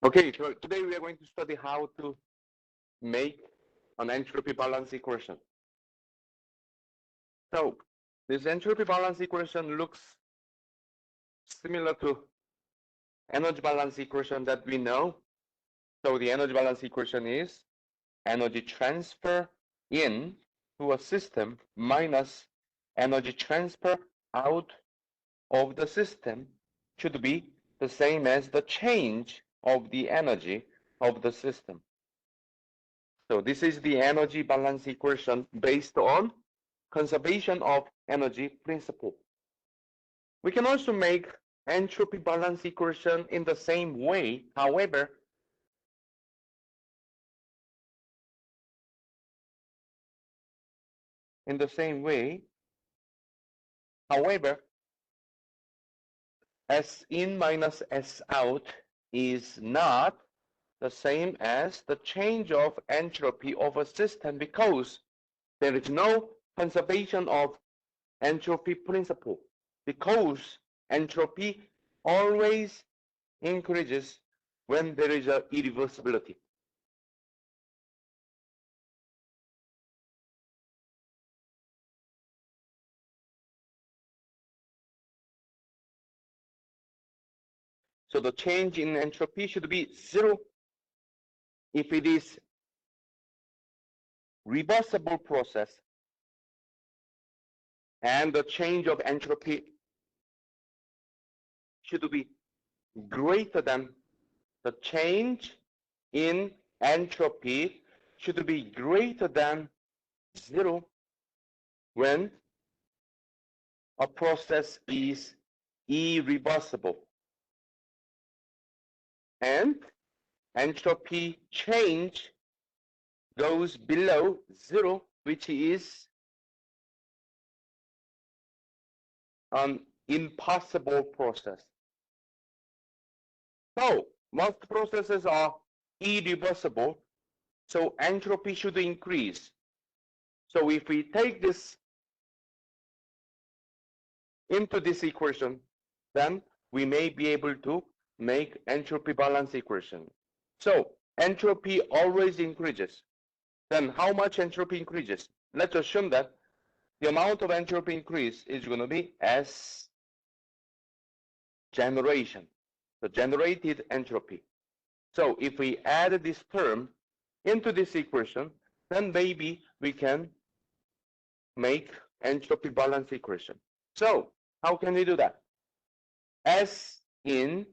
Okay, so today we are going to study how to make an entropy balance equation. So this entropy balance equation looks similar to energy balance equation that we know. So the energy balance equation is energy transfer in to a system minus energy transfer out of the system should be the same as the change of the energy of the system. So this is the energy balance equation based on conservation of energy principle. We can also make entropy balance equation in the same way. However, S in minus S out is not the same as the change of entropy of a system because there is no conservation of entropy principle, because entropy always increases when there is a irreversibility. So the change in entropy should be zero if it is reversible process, and the change of entropy should be greater than the change in entropy should be greater than zero when a process is irreversible. And entropy change goes below zero, which is an impossible process. So most processes are irreversible, so entropy should increase. So if we take this into this equation, then we may be able to make entropy balance equation. So entropy always increases. Then how much entropy increases? Let's assume that the amount of entropy increase is going to be S generation, the generated entropy. So if we add this term into this equation, then maybe we can make entropy balance equation. So how can we do that? S in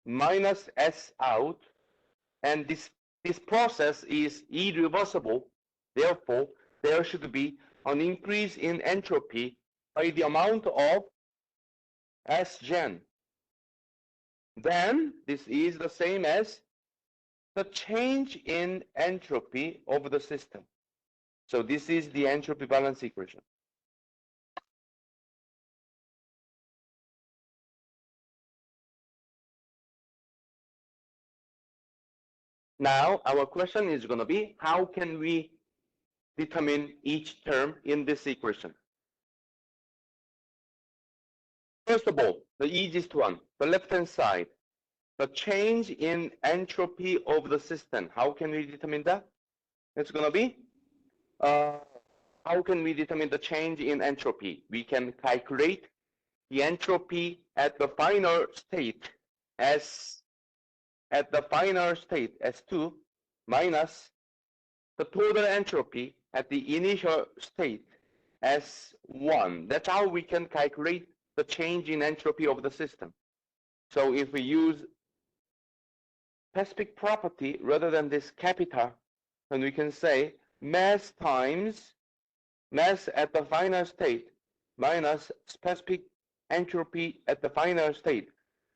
minus S out, and this process is irreversible. Therefore, there should be an increase in entropy by the amount of S gen. Then this is the same as the change in entropy of the system. So this is the entropy balance equation. Now our question is going to be, how can we determine each term in this equation? First of all, the easiest one, the left-hand side, the change in entropy of the system. How can we determine that? It's going to be, how can we determine the change in entropy? We can calculate the entropy at the final state as S2 minus the total entropy at the initial state S1. That's how we can calculate the change in entropy of the system. So if we use specific property rather than this capital, then we can say mass times mass at the final state minus specific entropy at the final state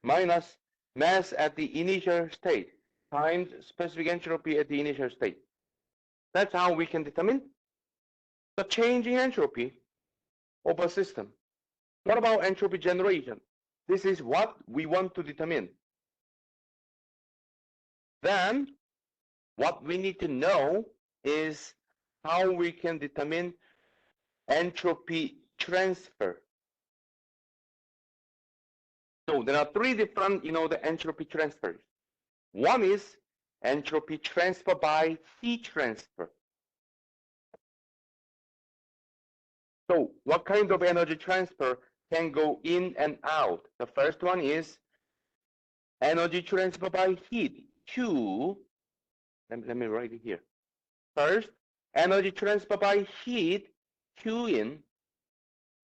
minus mass at the initial state times specific entropy at the initial state. That's how we can determine the change in entropy of a system. What about entropy generation? This is what we want to determine. Then what we need to know is how we can determine entropy transfer. So there are three different, the entropy transfers. One is entropy transfer by heat transfer. So what kind of energy transfer can go in and out? The first one is energy transfer by heat, Q. Let me write it here. First, energy transfer by heat, Q in,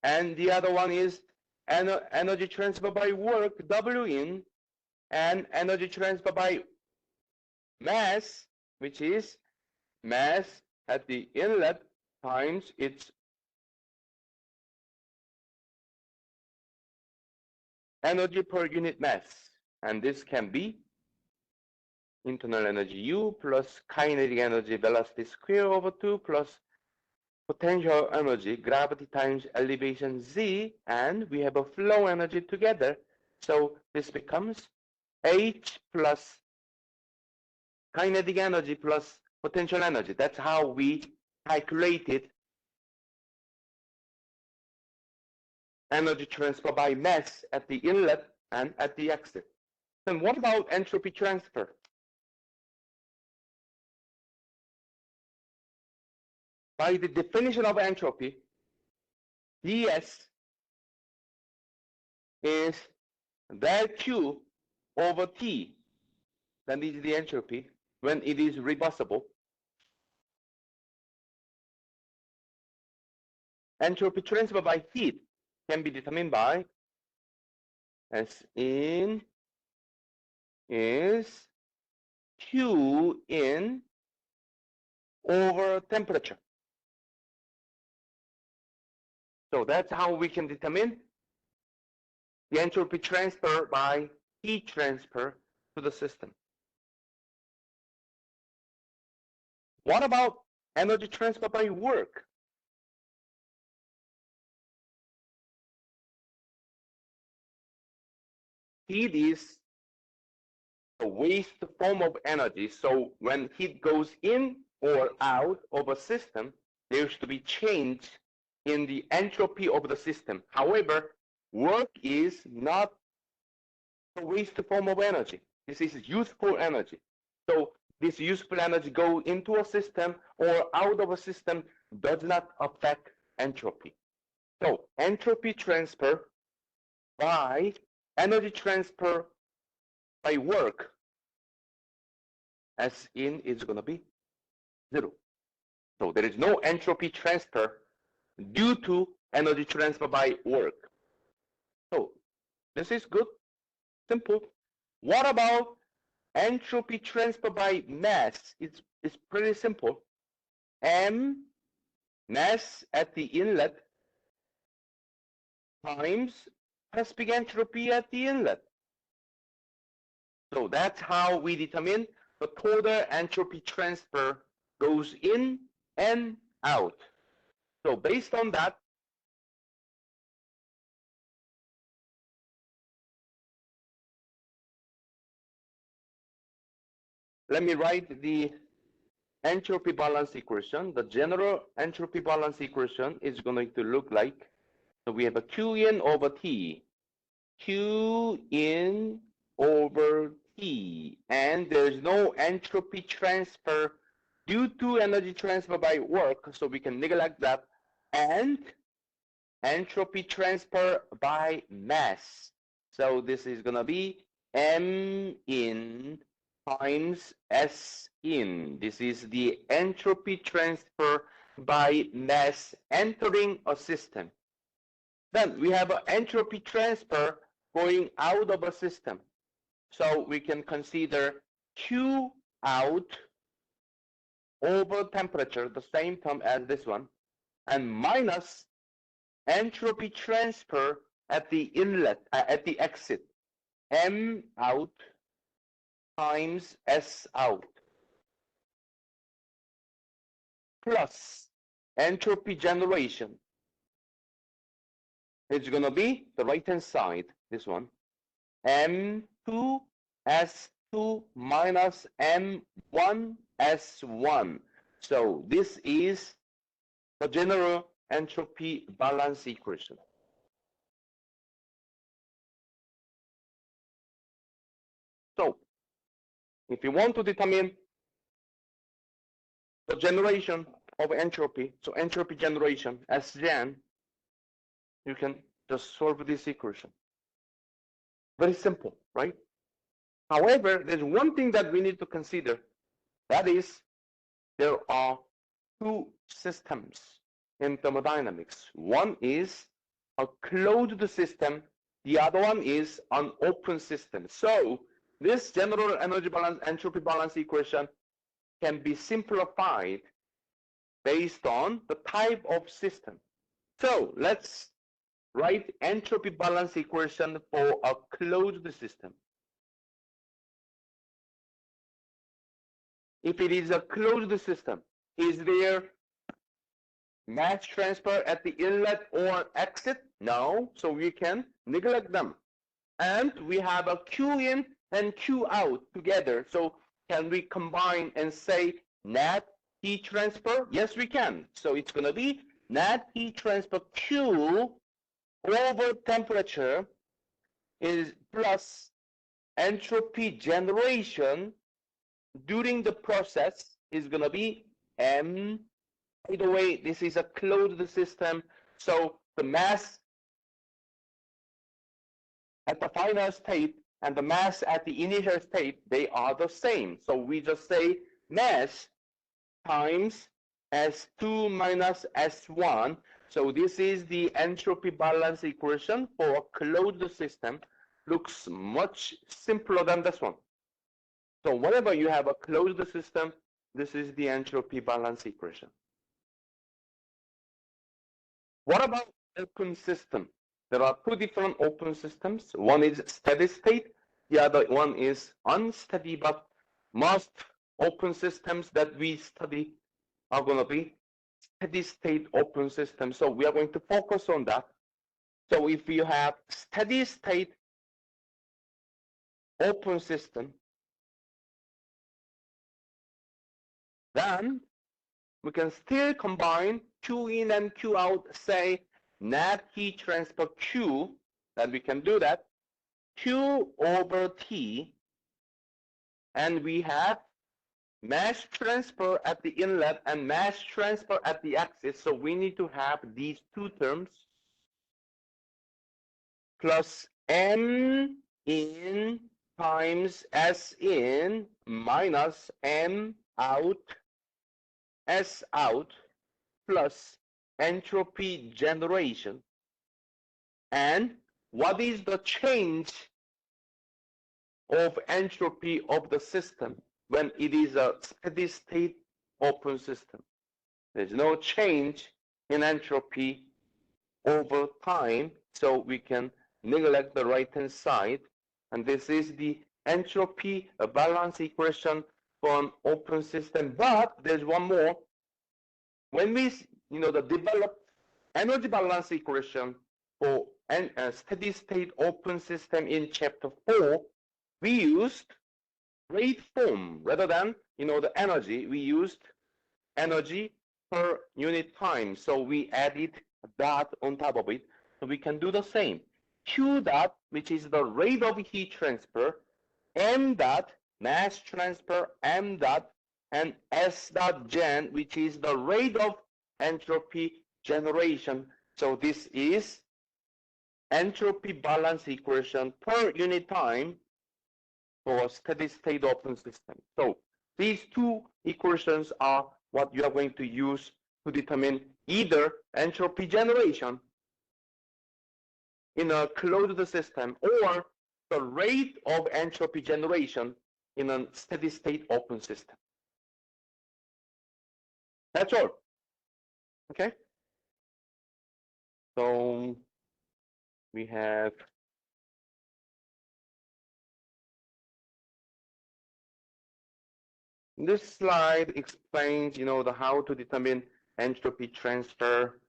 and the other one is energy transfer by work, W in, and energy transfer by mass, which is mass at the inlet times its energy per unit mass. And this can be internal energy U plus kinetic energy velocity square over 2 plus potential energy gravity times elevation Z, and we have a flow energy together. So this becomes H plus kinetic energy plus potential energy. That's how we calculated energy transfer by mass at the inlet and at the exit. Then what about entropy transfer? By the definition of entropy, ds is del Q over T. That is the entropy when it is reversible. Entropy transfer by heat can be determined by S in is Q in over temperature. So that's how we can determine the entropy transfer by heat transfer to the system. What about energy transfer by work? Heat is a waste form of energy. So when heat goes in or out of a system, there used to be change in the entropy of the system. However, work is not a waste form of energy. This is useful energy. So this useful energy go into a system or out of a system does not affect entropy. So entropy transfer by energy transfer by work, S in is going to be 0. So there is no entropy transfer due to energy transfer by work. So this is good, simple. What about entropy transfer by mass? It's pretty simple. M mass at the inlet times specific entropy at the inlet. So that's how we determine the total entropy transfer goes in and out. So based on that, let me write the entropy balance equation. The general entropy balance equation is going to look like, so we have a Q in over T, Q in over T, and there's no entropy transfer due to energy transfer by work, so we can neglect that, and entropy transfer by mass. So this is going to be M in times S in. This is the entropy transfer by mass entering a system. Then we have an entropy transfer going out of a system. So we can consider Q out over temperature, the same term as this one, and minus entropy transfer at the inlet, at the exit, M out times S out, plus entropy generation. It's going to be the right-hand side, this one, M2 S2 minus M1 S1. So this is the general entropy balance equation. So If you want to determine the generation of entropy, so entropy generation as Sgen, you can just solve this equation. Very simple, right? However, there's one thing that we need to consider. That is, there are two systems in thermodynamics. One is a closed system. The other one is an open system. So this general energy balance, entropy balance equation can be simplified based on the type of system. So let's write entropy balance equation for a closed system. If it is a closed system, is there mass transfer at the inlet or exit? No, so we can neglect them. And we have a Q in and Q out together. So can we combine and say net heat transfer? Yes, we can. So it's going to be net heat transfer Q over temperature is plus entropy generation during the process is going to be M. By the way, this is a closed system, so the mass at the final state and the mass at the initial state, they are the same. So we just say mass times S2 minus S1. So this is the entropy balance equation for a closed system. Looks much simpler than this one. So whenever you have a closed system, this is the entropy balance equation. What about open system? There are two different open systems. One is steady state, the other one is unsteady, but most open systems that we study are going to be steady state open systems. So we are going to focus on that. So if you have steady state open system, then we can still combine Q in and Q out, say net heat transfer Q, that we can do that, Q over T, and we have mass transfer at the inlet and mass transfer at the exit. So we need to have these two terms plus M in times S in minus M out S out plus entropy generation. And what is the change of entropy of the system when it is a steady state open system? There's no change in entropy over time, so we can neglect the right hand side. And this is the entropy balance equation for an open system. But there's one more. When we develop energy balance equation for a steady state open system in chapter 4, we used rate form rather than the energy. We used energy per unit time. So we added a dot on top of it. So we can do the same. Q dot, which is the rate of heat transfer, M dot, mass transfer, M dot, and S dot gen, which is the rate of entropy generation. So this is entropy balance equation per unit time for a steady state open system. So these two equations are what you are going to use to determine either entropy generation in a closed system or the rate of entropy generation in a steady state open system. That's all. Okay. So we have this slide explains, the how to determine entropy transfer.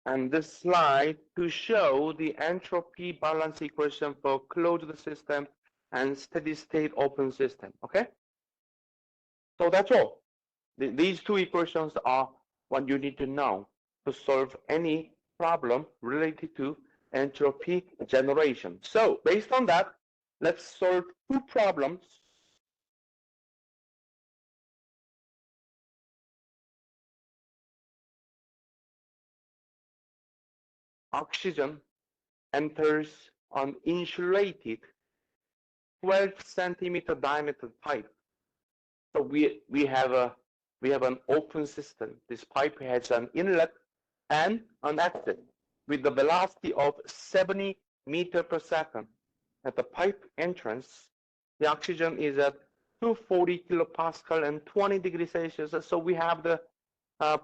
And this slide to show the entropy balance equation for closed system and steady state open system. Okay. So that's all. These two equations are what you need to know to solve any problem related to entropy generation. So based on that, let's solve two problems. Oxygen enters an insulated 12 centimeter diameter pipe. So we have an open system. This pipe has an inlet and an exit with the velocity of 70 meter per second. At the pipe entrance, the oxygen is at 240 kilopascal and 20 degrees Celsius. So we have the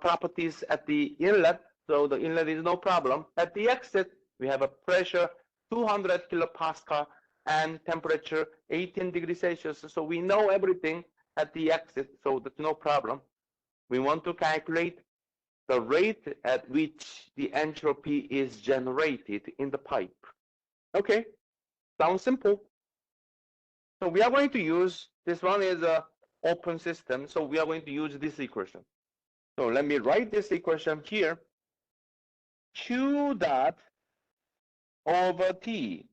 properties at the inlet. So the inlet is no problem. At the exit, we have a pressure 200 kilopascal and temperature 18 degrees Celsius. So we know everything at the exit, so that's no problem. We want to calculate the rate at which the entropy is generated in the pipe. Okay, sounds simple. So we are going to use, this one is an open system, so we are going to use this equation. So let me write this equation here. Q dot over T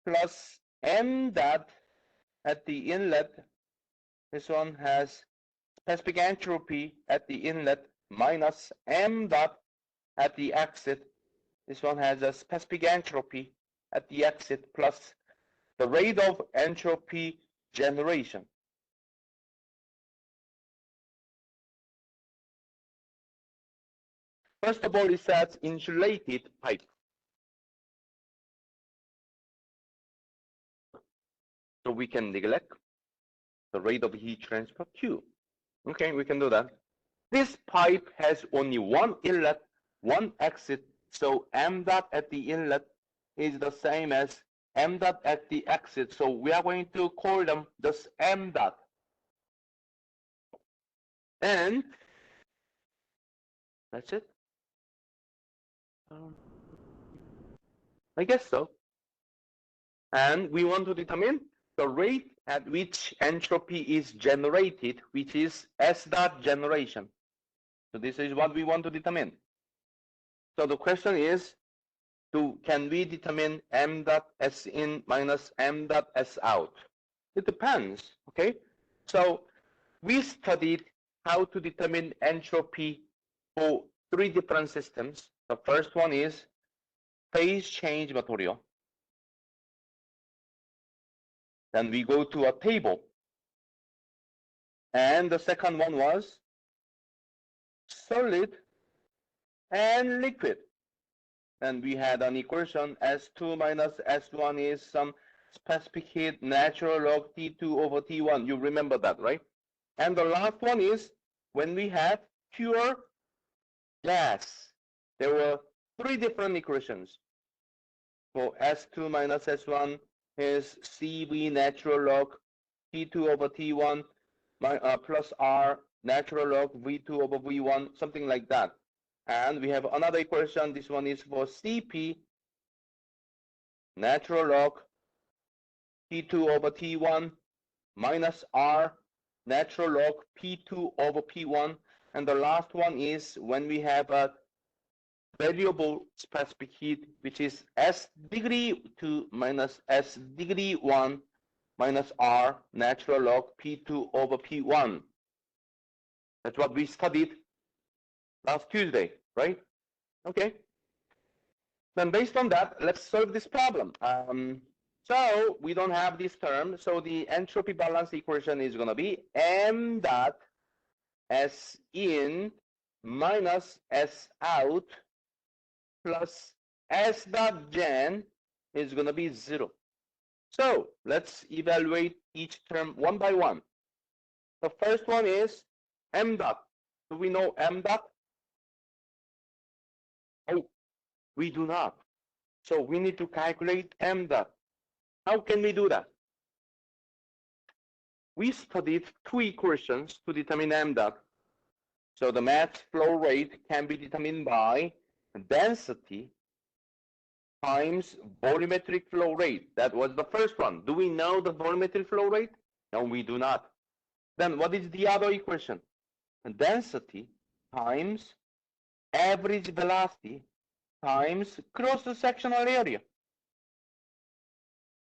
plus M dot at the inlet. This one has specific entropy at the inlet minus M dot at the exit. This one has a specific entropy at the exit plus the rate of entropy generation. First of all, it says insulated pipe. So we can neglect the rate of heat transfer Q. Okay, we can do that. This pipe has only one inlet, one exit. So M dot at the inlet is the same as M dot at the exit. So we are going to call them just M dot. And that's it. I guess so. And we want to determine the rate at which entropy is generated, which is S dot generation. So this is what we want to determine. So the question is, can we determine M dot S in minus M dot S out? It depends, okay? So we studied how to determine entropy for three different systems. The first one is phase change material. Then we go to a table. And the second one was solid and liquid. And we had an equation S2 minus S1 is some specific heat natural log T2 over T1. You remember that, right? And the last one is when we have pure gas. There were three different equations. So S2 minus S1 is CV natural log T2 over T1 plus R natural log V2 over V1, something like that. And we have another equation. This one is for CP natural log T2 over T1 minus R natural log P2 over P1. And the last one is when we have a variable specific heat, which is S degree 2 minus S degree 1 minus R natural log P2 over P1. That's what we studied last Tuesday, right? Okay. Then based on that, let's solve this problem. So we don't have this term. So the entropy balance equation is going to be M dot S in minus S out plus S dot gen is going to be 0. So let's evaluate each term one by one. The first one is M dot. Do we know M dot? Oh, we do not. So we need to calculate M dot. How can we do that? We studied two equations to determine M dot. So the mass flow rate can be determined by density times volumetric flow rate. That was the first one. Do we know the volumetric flow rate? No, we do not. Then what is the other equation? Density times average velocity times cross-sectional area.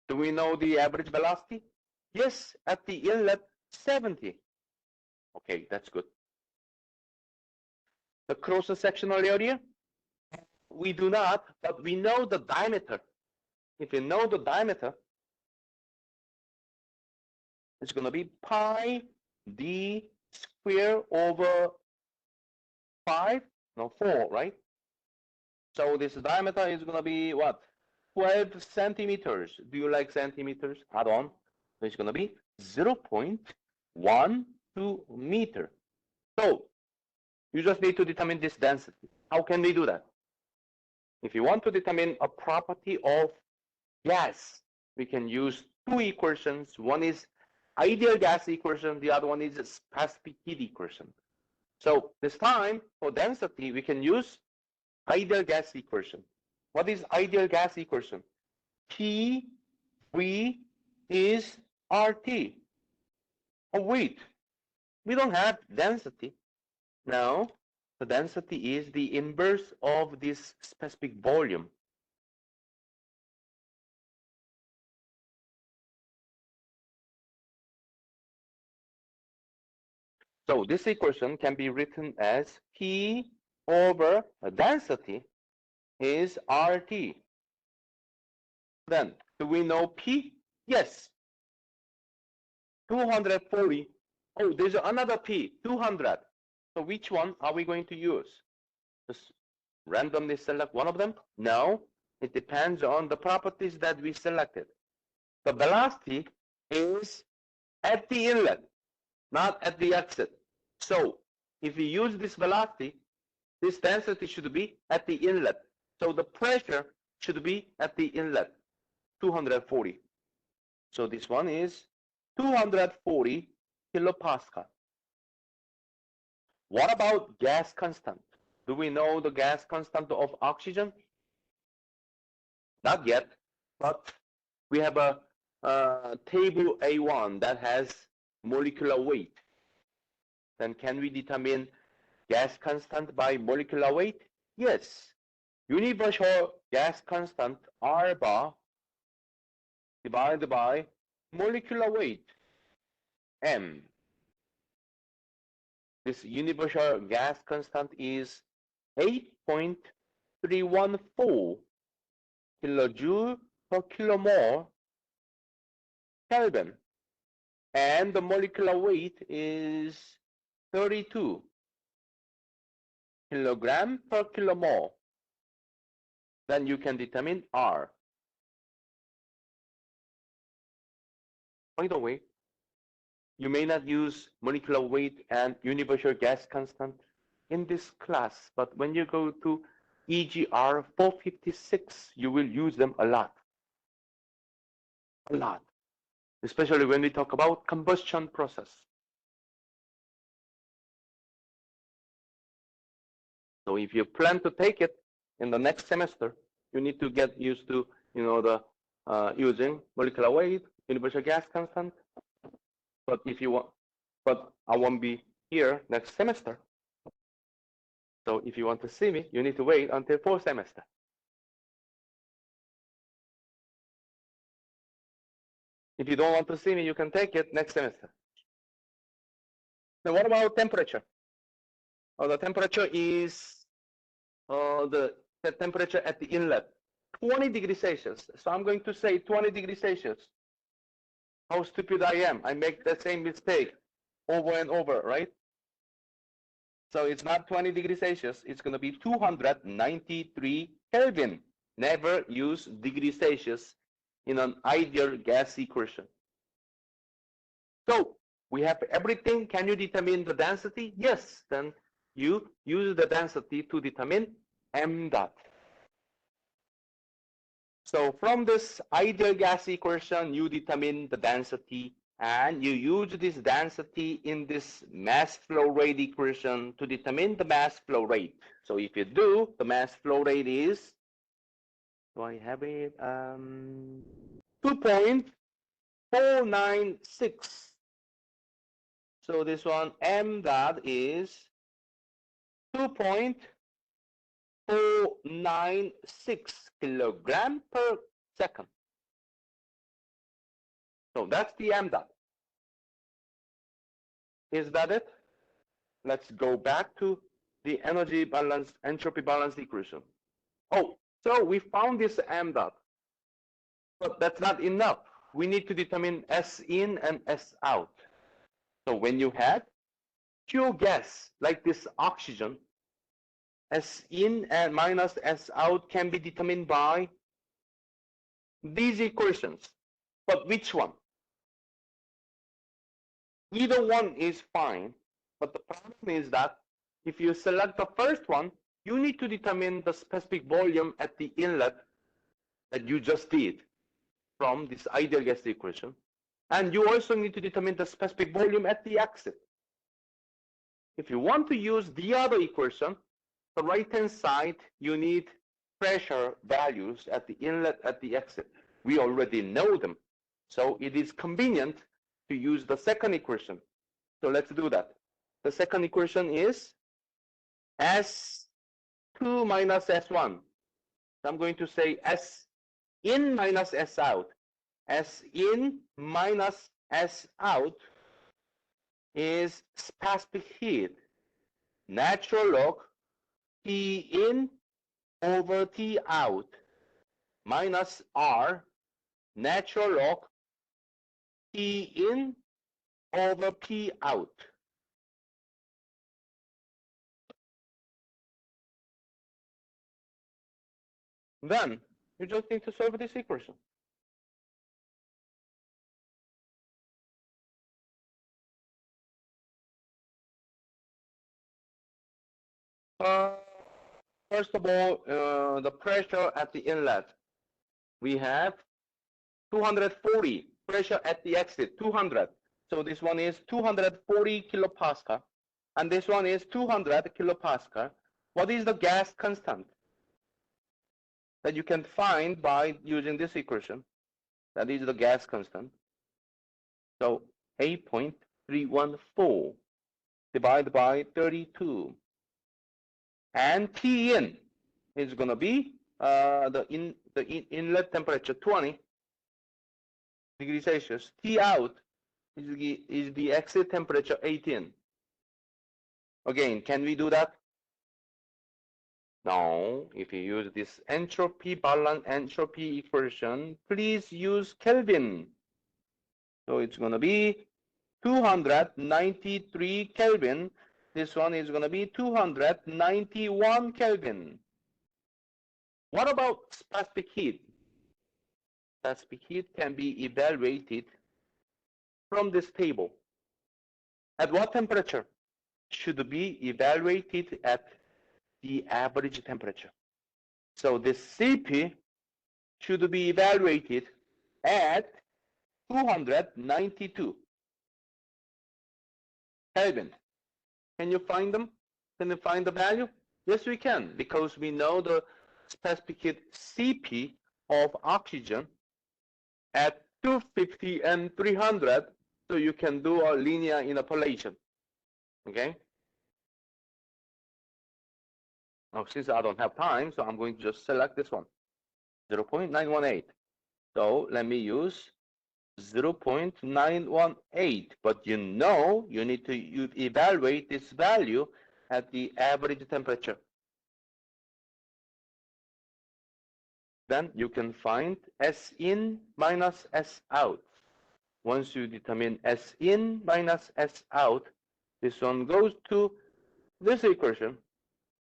Do we know the average velocity? Yes, at the inlet, 70. Okay, that's good. The cross-sectional area? We do not, but we know the diameter. If you know the diameter, it's going to be pi d square over 4, right? So this diameter is going to be what? 12 centimeters. Do you like centimeters? Add on. So it's going to be 0.12 meter. So you just need to determine this density. How can we do that? If you want to determine a property of gas, we can use two equations. One is ideal gas equation, the other one is specific heat equation. So this time for density, we can use ideal gas equation. What is ideal gas equation? P V is RT. Oh wait, we don't have density. Now the density is the inverse of this specific volume. So this equation can be written as P over density is RT. Then, do we know P? Yes. 240. Oh, there's another P, 200. So which one are we going to use? Just randomly select one of them? No, it depends on the properties that we selected. The velocity is at the inlet, not at the exit. So if we use this velocity, this density should be at the inlet. So the pressure should be at the inlet, 240. So this one is 240 kilopascal. What about gas constant? Do we know the gas constant of oxygen? Not yet, but we have a table A1 that has molecular weight. Then can we determine gas constant by molecular weight? Yes. Universal gas constant R bar divided by molecular weight M. This universal gas constant is 8.314 kilojoule per kilomole Kelvin. And the molecular weight is 32 kilogram per kilomole. Then you can determine R. By the way, you may not use molecular weight and universal gas constant in this class, but when you go to EGR356, you will use them a lot. A lot. Especially when we talk about combustion process. So if you plan to take it in the next semester, you need to get used to, using molecular weight, universal gas constant. But if you want, but I won't be here next semester. So if you want to see me, you need to wait until fall semester. If you don't want to see me, you can take it next semester. Now, what about temperature? The temperature is the temperature at the inlet, 20 degrees Celsius. So I'm going to say 20 degrees Celsius. How stupid I am. I make the same mistake over and over, right? So it's not 20 degrees Celsius. It's going to be 293 Kelvin. Never use degrees Celsius in an ideal gas equation. So we have everything. Can you determine the density? Yes. Then you use the density to determine m dot. So from this ideal gas equation, you determine the density and you use this density in this mass flow rate equation to determine the mass flow rate. So if you do, the mass flow rate is, do I have it? 2.496. So this one, m dot is 2.496 0.496 kilogram per second. So that's the m dot. Is that it? Let's go back to the energy balance, entropy balance equation. Oh, so we found this m dot, but that's not enough. We need to determine S in and S out. So when you have pure gas like this oxygen, S in and minus S out can be determined by these equations. But which one? Either one is fine, but the problem is that if you select the first one, you need to determine the specific volume at the inlet that you just did from this ideal gas equation. And you also need to determine the specific volume at the exit. If you want to use the other equation, the right-hand side, you need pressure values at the inlet, at the exit. We already know them. So it is convenient to use the second equation. So let's do that. The second equation is S2 minus S1. So I'm going to say S in minus S out. S in minus S out is specific heat, natural log T in over T out minus R, natural log T in over P out. Then you just need to solve this equation. First of all, the pressure at the inlet. We have 240. Pressure at the exit, 200. So this one is 240 kilopascal. And this one is 200 kilopascal. What is the gas constant that you can find by using this equation? That is the gas constant. So 8.314 divided by 32. And T in is going to be the inlet temperature 20 degrees Celsius. T out is the exit temperature 18. Again, can we do that? No. If you use this entropy balance entropy equation, please use Kelvin. So it's going to be 293 Kelvin. This one is going to be 291 Kelvin. What about specific heat? Specific heat can be evaluated from this table. At what temperature should be evaluated at the average temperature? So this CP should be evaluated at 292 Kelvin. Can you find them? Can you find the value? Yes, we can, because we know the specific heat CP of oxygen at 250 and 300, so you can do a linear interpolation. Okay? Now, since I don't have time, so I'm going to just select this one, 0.918. So let me use 0.918, but you know you need to evaluate this value at the average temperature. Then you can find S in minus S out. Once you determine S in minus S out, this one goes to this equation,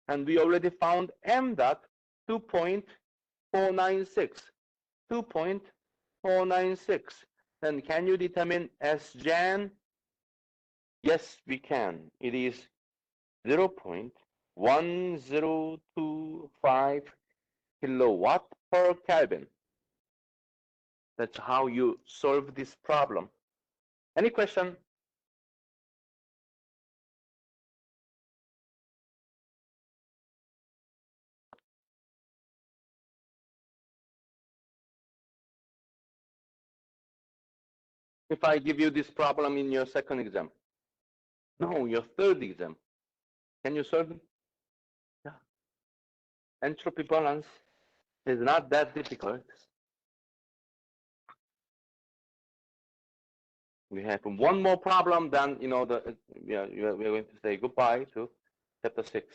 and we already found m dot 2.496. 2.496. Then can you determine Sgen? Yes, we can. It is 0.1025 kilowatt per Kelvin. That's how you solve this problem. Any question? If I give you this problem in your second exam? No, your third exam. Can you solve it? Yeah. entropy balance is not that difficult. We have one more problem, then we are going to say goodbye to chapter 6.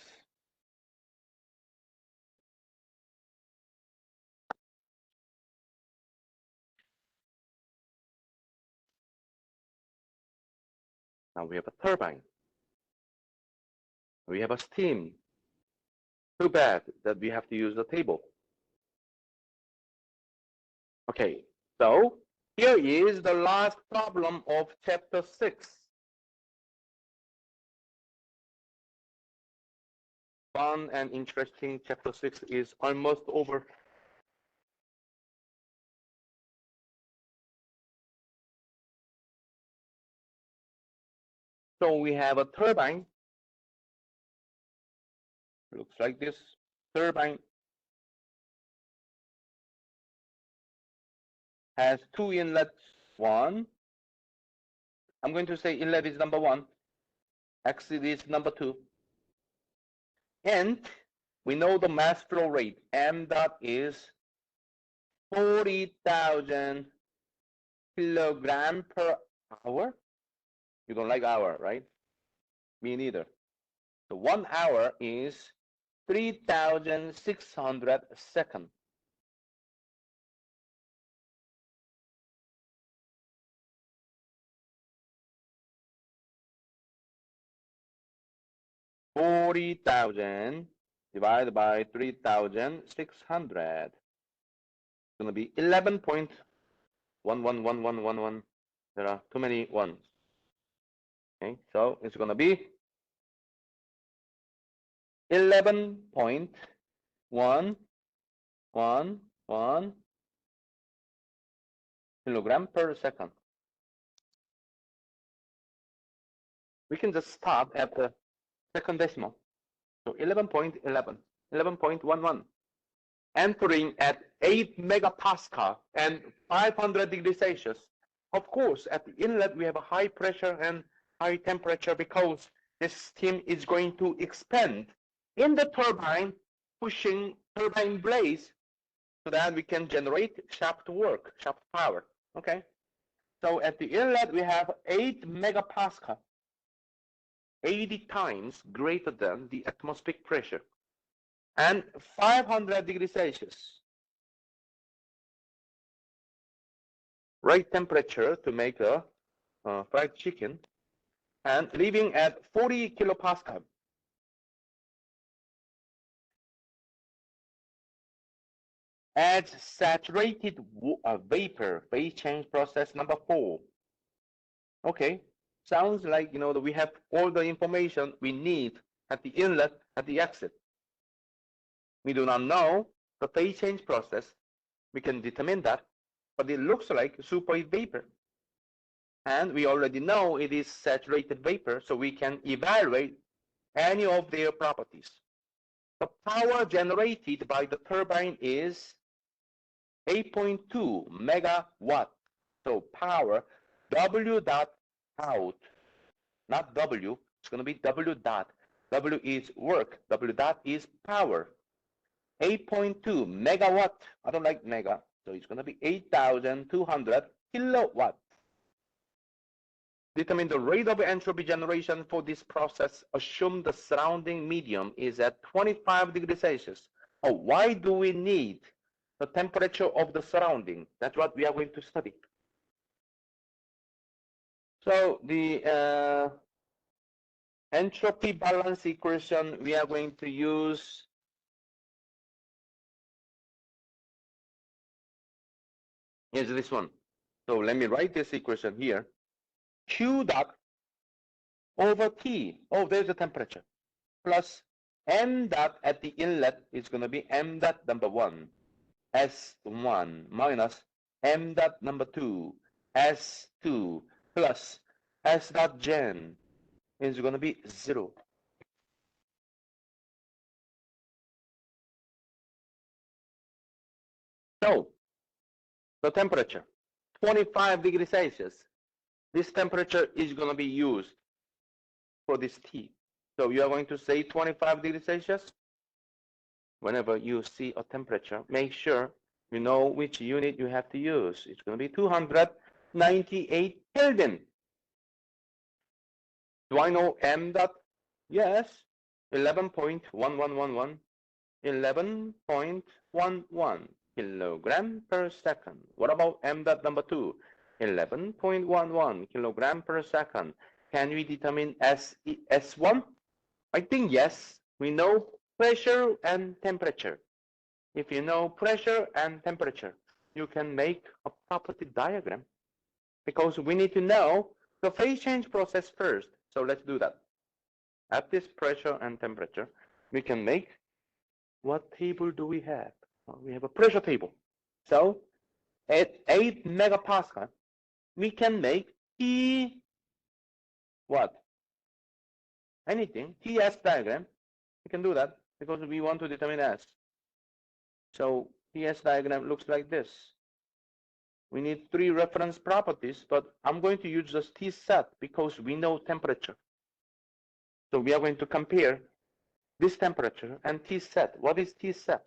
Now we have a turbine. We have a steam. Too bad that we have to use the table. Okay, so here is the last problem of chapter 6. Fun and interesting chapter 6 is almost over. So we have a turbine. Looks like this. Turbine has two inlets. One, I'm going to say inlet is number 1, exit is number 2. And we know the mass flow rate, m dot is 40,000 kilogram per hour. You don't like hour, right? Me neither. So 1 hour is 3,600 seconds. $40,000 divided by 3,600. It's going to be 11.111111. There are too many ones. Okay, so it's going to be 11.111 kilogram per second. We can just stop at the second decimal. So 11.11, 11.11. Entering at 8 megapascal and 500 degrees Celsius. Of course, at the inlet, we have a high pressure and high temperature because the steam is going to expand in the turbine, pushing turbine blades so that we can generate shaft work, shaft power. Okay. So at the inlet, we have 8 megapascal, 80 times greater than the atmospheric pressure, and 500 degrees Celsius. Right temperature to make a fried chicken, and leaving at 40 kilopascal. Adds saturated vapor, phase change process number 4. Okay, sounds like that we have all the information we need at the inlet, at the exit. We do not know the phase change process. We can determine that, but it looks like superheat vapor. And we already know it is saturated vapor, so we can evaluate any of their properties. The power generated by the turbine is 8.2 megawatt. So power, W dot out, not W, it's going to be W dot. W is work, W dot is power. 8.2 megawatt, I don't like mega, so it's going to be 8,200 kilowatt. Determine the rate of entropy generation for this process. Assume the surrounding medium is at 25 degrees Celsius. Oh, why do we need the temperature of the surrounding? That's what we are going to study. So the entropy balance equation we are going to use is this one. So let me write this equation here. Q dot over T, oh, there's the temperature, plus M dot at the inlet is going to be M dot number 1, S1 minus M dot number 2, S2 plus S dot gen is going to be 0. So the temperature, 25 degrees Celsius. This temperature is going to be used for this T. So you are going to say 25 degrees Celsius. whenever you see a temperature, make sure you know which unit you have to use. It's going to be 298 Kelvin. Do I know m dot? Yes, 11.1111, 11.11 kilogram per second. What about m dot number 2? 11.11 kilogram per second. Can we determine S1? I think yes. We know pressure and temperature. If you know pressure and temperature, you can make a property diagram because we need to know the phase change process first. So let's do that. At this pressure and temperature, we can make, what table do we have? We have a pressure table. So at 8 megapascal, we can make T, what? Anything, TS diagram. We can do that because we want to determine S. So TS diagram looks like this. We need 3 reference properties, but I'm going to use just T set because we know temperature. So we are going to compare this temperature and T set. What is T set?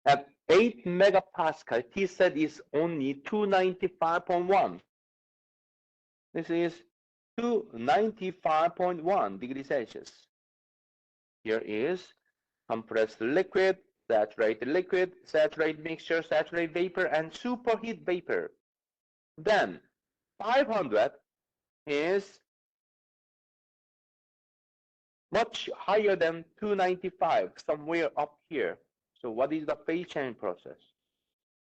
At 8 megapascal, T set is only 295.1. This is 295.1 degrees Celsius. Here is compressed liquid, saturated liquid, saturated mixture, saturated vapor, and superheat vapor. Then 500 is much higher than 295, somewhere up here. So what is the phase change process?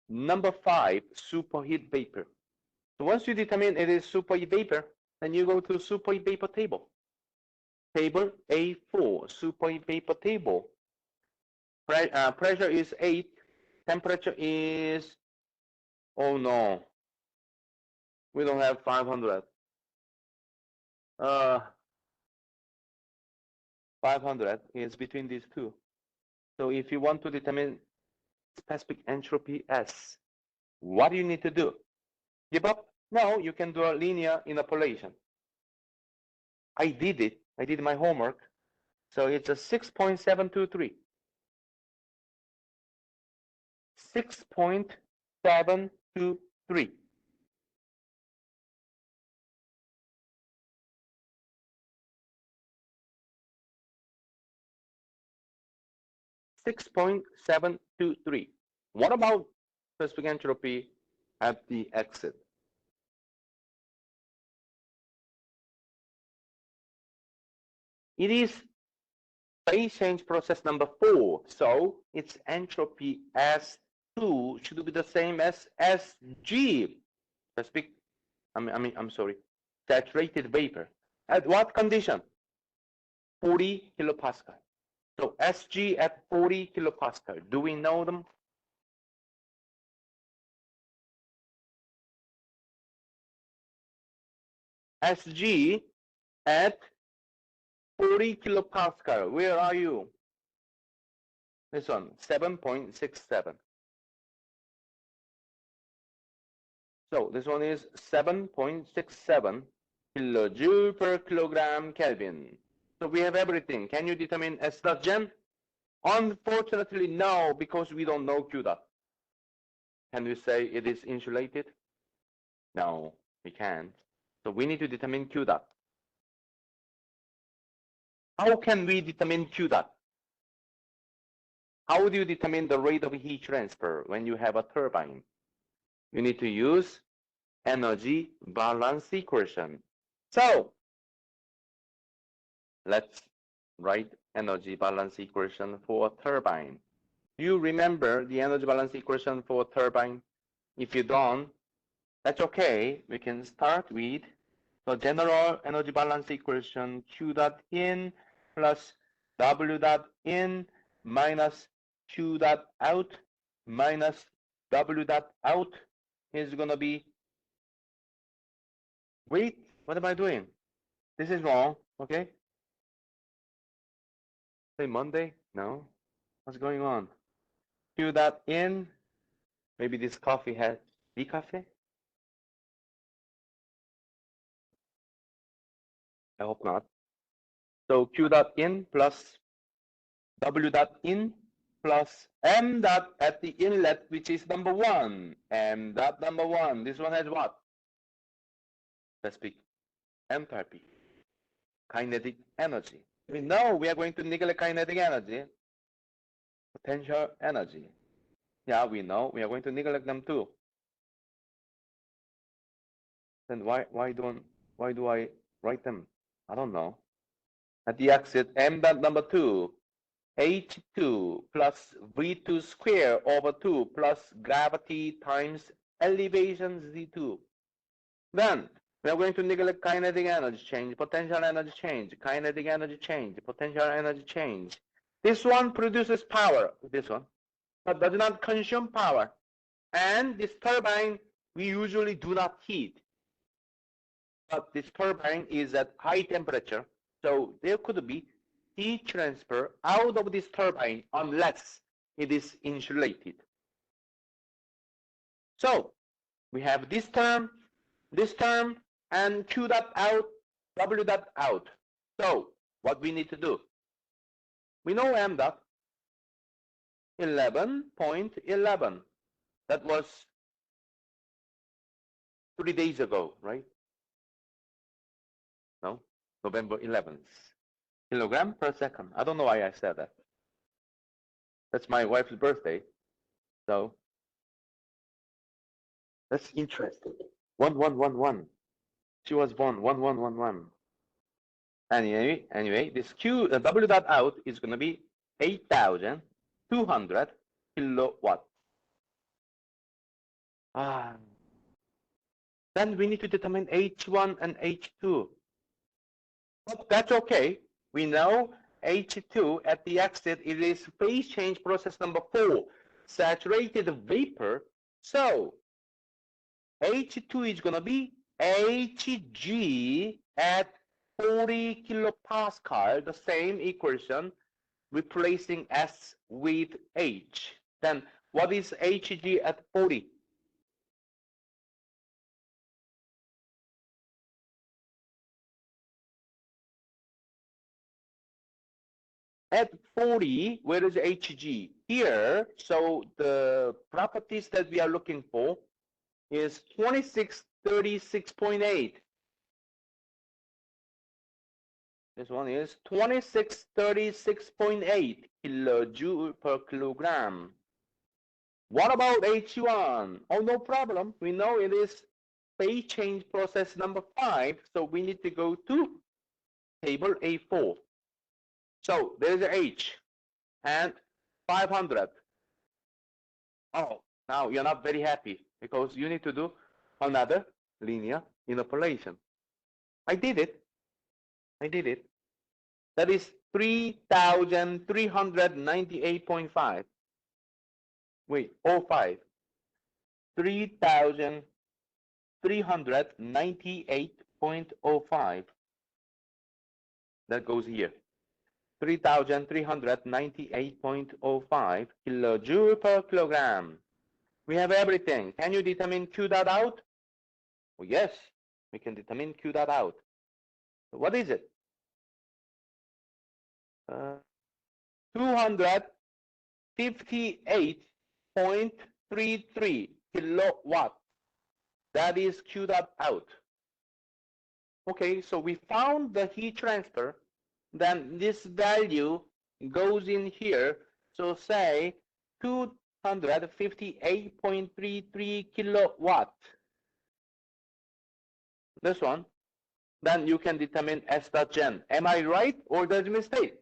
Number 5, superheat vapor. So once you determine it is superheat vapor, then you go to superheat vapor table. Table A4, superheat vapor table. Pressure is 8, temperature is, oh no, we don't have 500. 500 is between these two. So if you want to determine specific entropy S, what do you need to do? Give up? No, you can do a linear interpolation. I did it. I did my homework. So it's a 6.723. 6.723. What about specific entropy at the exit? It is phase change process number 4. So its entropy S2 should be the same as SG. Specific, I'm sorry, saturated vapor. At what condition? 40 kilopascal. So SG at 40 kilopascal. Do we know them? SG at 40 kilopascal. Where are you? This one, 7.67. So this one is 7.67 kilojoule per kilogram Kelvin. So we have everything. Can you determine S dot gen? Unfortunately, no, because we don't know Q dot. Can we say it is insulated? No, we can't. So we need to determine Q dot. How can we determine Q dot? How do you determine the rate of heat transfer when you have a turbine? You need to use energy balance equation. So let's write energy balance equation for a turbine. You remember the energy balance equation for a turbine? If you don't, that's okay. We can start with the general energy balance equation, Q dot in plus W dot in minus Q dot out minus W dot out is going to be, wait, what am I doing? This is wrong, okay? Say Monday? No. What's going on? Q dot in, maybe this coffee has decaf? I hope not. So Q dot in plus W dot in plus M dot at the inlet, which is number 1. M dot number 1. This one has what? Specific enthalpy. Kinetic energy. We know we are going to neglect kinetic energy. Potential energy. Yeah, we know we are going to neglect them too. Then why do I write them? I don't know. At the exit, M dot number 2, H2 plus V2 square over 2 plus gravity times elevation Z2. Then we are going to neglect kinetic energy change, potential energy change, kinetic energy change, potential energy change. This one produces power, this one, but does not consume power. And this turbine, we usually do not heat. But this turbine is at high temperature, so there could be heat transfer out of this turbine unless it is insulated. So we have this term, and Q dot out, W dot out. So what we need to do? We know M dot 11.11. That was 3 days ago, right? No, November 11th. Kilogram per second. I don't know why I said that. That's my wife's birthday. So that's interesting. 1111. She was born 1111. Anyway, this Q W dot out is going to be 8,200 kilowatt. Then we need to determine H1 and H2. But that's okay. We know H2 at the exit, it is phase change process number 4, saturated vapor. So H2 is going to be Hg at 40 kilopascal, the same equation, replacing S with H. Then what is Hg at 40? At 40, where is Hg? Here, so the properties that we are looking for is 2636.8. This one is 2636.8 kilojoule per kilogram. What about H1? Oh, no problem. We know it is phase change process number 5, so we need to go to table A4. So there is a H and 500. Oh, now you're not very happy because you need to do another linear interpolation. I did it. That is 3,398.5. Wait, 05. 3,398.05. That goes here. 3,398.05 kilojoule per kilogram. We have everything. Can you determine Q dot out? Oh, yes, we can determine Q dot out. So what is it? 258.33 kilowatt. That is Q dot out. Okay, so we found the heat transfer. Then this value goes in here. So say 258.33 kilowatt. This one. Then you can determine S dot gen. Am I right or there's a mistake?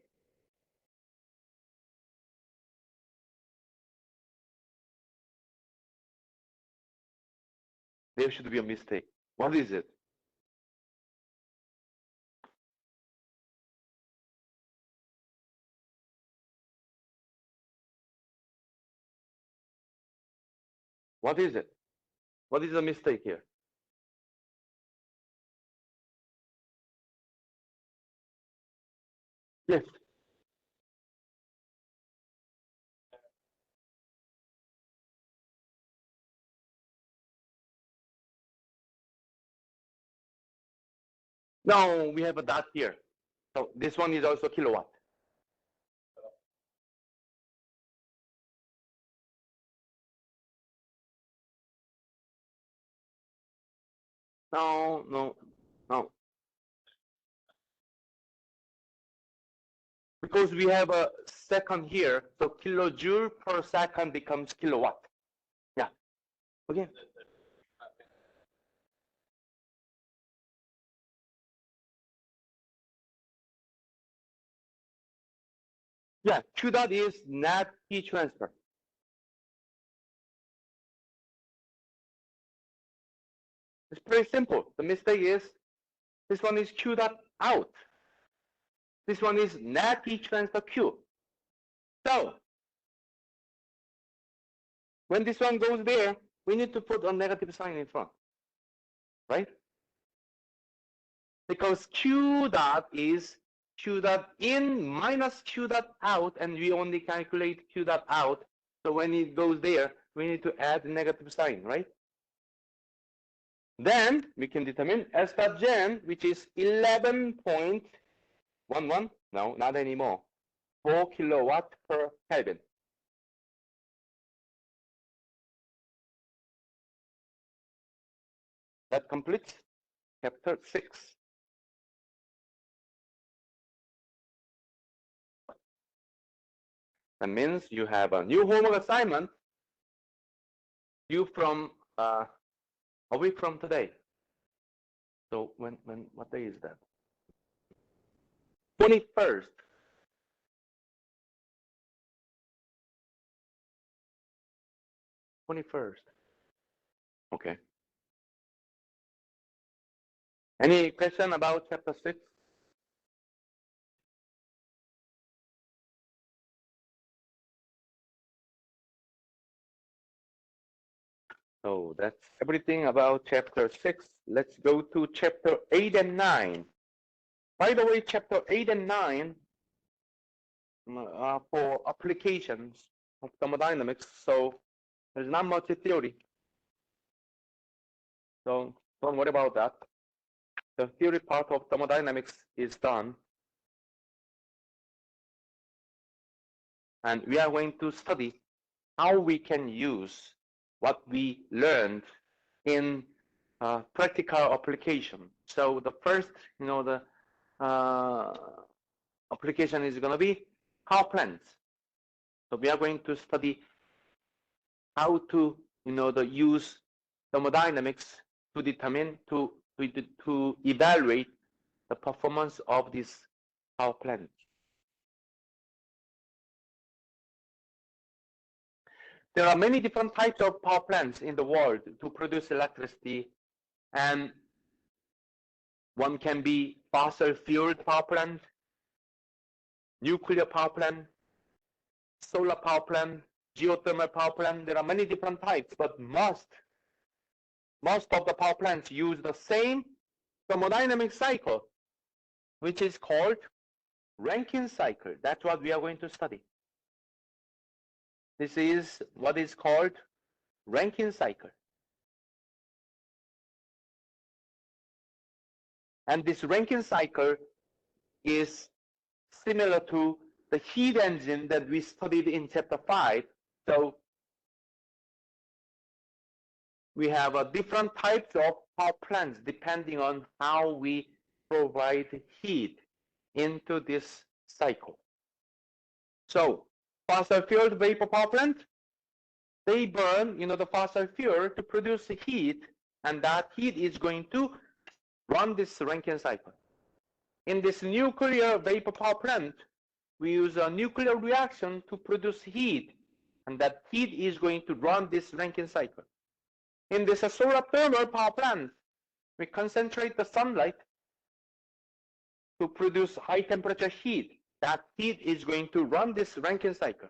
There should be a mistake. What is it? What is it? What is the mistake here? Yes. No, we have a dot here. So this one is also kilowatt. No. Because we have a second here, so kilojoule per second becomes kilowatt. Yeah. Okay. Yeah, Q dot is net heat transfer. It's very simple. The mistake is this one is Q dot out. This one is net heat transfer Q. So when this one goes there, we need to put a negative sign in front, right? Because Q dot is Q dot in minus Q dot out, and we only calculate Q dot out. So when it goes there, we need to add a negative sign, right? Then we can determine S dot gen, which is 11.11. No, not anymore. 4 kilowatt per Kelvin. That completes chapter 6. That means you have a new homework assignment due from a week from today. So what day is that? 21st. 21st. Okay. Any question about chapter 6? So that's everything about chapter 6. Let's go to chapter 8 and 9. By the way, chapter 8 and 9 for applications of thermodynamics. So there's not much theory. So don't worry about that. The theory part of thermodynamics is done. And we are going to study how we can use what we learned in practical application. So the first, the application is going to be power plants. So we are going to study how to, use thermodynamics to determine, to evaluate the performance of this power plant. There are many different types of power plants in the world to produce electricity, and one can be fossil-fueled power plant, nuclear power plant, solar power plant, geothermal power plant. There are many different types, but most of the power plants use the same thermodynamic cycle, which is called Rankine cycle. That's what we are going to study. This is what is called Rankine cycle. And this Rankine cycle is similar to the heat engine that we studied in chapter 5. So we have different types of power plants depending on how we provide heat into this cycle. So fossil fuel vapor power plant, they burn, the fossil fuel to produce heat, and that heat is going to run this Rankine cycle. In this nuclear vapor power plant, we use a nuclear reaction to produce heat, and that heat is going to run this Rankine cycle. In this solar thermal power plant, we concentrate the sunlight to produce high temperature heat. That heat is going to run this Rankine cycle.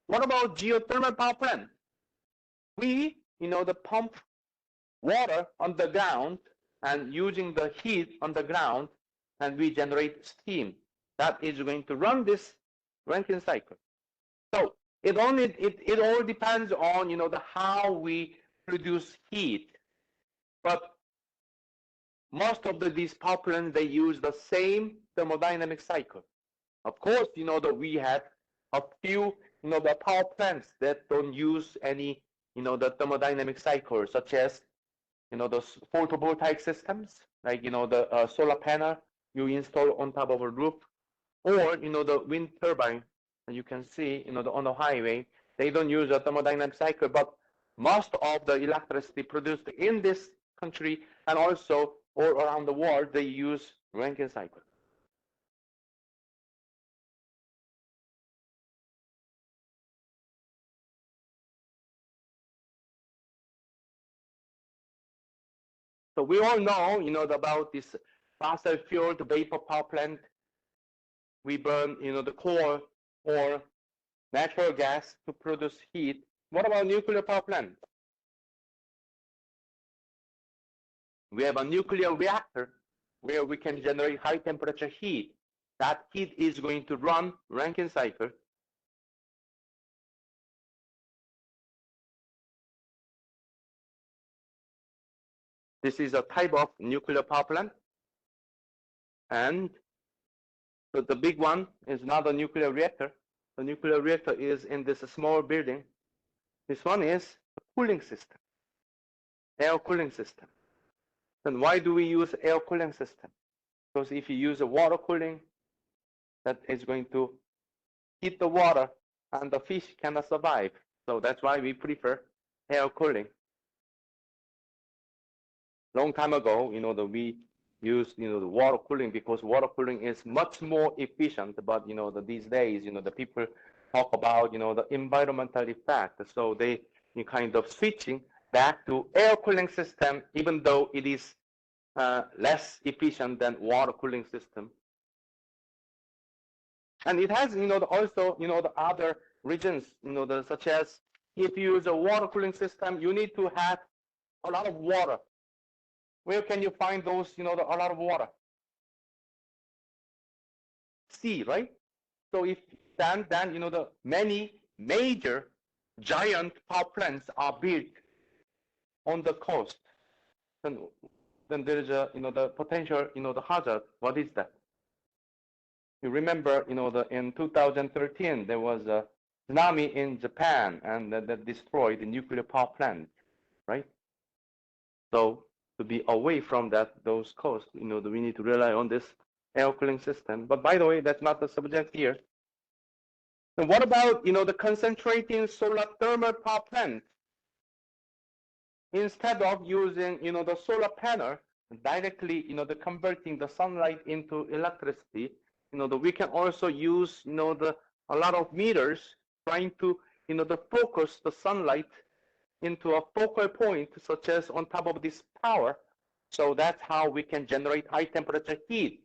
What about geothermal power plant? We, pump water on the ground and using the heat on the ground, and we generate steam. That is going to run this Rankine cycle. So it all depends on how we produce heat. But most of these power plants, they use the same thermodynamic cycle. Of course, that we have a few the power plants that don't use any the thermodynamic cycle, such as those photovoltaic systems, like, the solar panel you install on top of a roof, or, the wind turbine. And you can see, on the highway, they don't use a thermodynamic cycle, but most of the electricity produced in this country and also all around the world, they use Rankine cycle. So we all know, about this fossil fuel, the vapor power plant. We burn, the coal or natural gas to produce heat. What about nuclear power plant? We have a nuclear reactor where we can generate high temperature heat. That heat is going to run Rankine cycle. This is a type of nuclear power plant. And so the big one is not a nuclear reactor. The nuclear reactor is in this small building. This one is a cooling system, air cooling system. Then why do we use air cooling system? Because if you use a water cooling, that is going to heat the water and the fish cannot survive. So that's why we prefer air cooling. Long time ago, we used, the water cooling because water cooling is much more efficient. But, these days, the people talk about, the environmental effect. So they kind of switching back to air cooling system, even though it is less efficient than water cooling system. And it has, also, the other regions, such as if you use a water cooling system, you need to have a lot of water. Where can you find those, a lot of water? Sea, right? So if then, the many major giant power plants are built on the coast, then there is a, the potential, the hazard. What is that? You remember, in 2013, there was a tsunami in Japan and that destroyed the nuclear power plant, right? So to be away from those coasts, we need to rely on this air cooling system. But by the way, that's not the subject here. So what about, the concentrating solar thermal power plant? Instead of using, the solar panel directly, the converting the sunlight into electricity, we can also use, a lot of meters trying to, to focus the sunlight into a focal point, such as on top of this tower. So that's how we can generate high temperature heat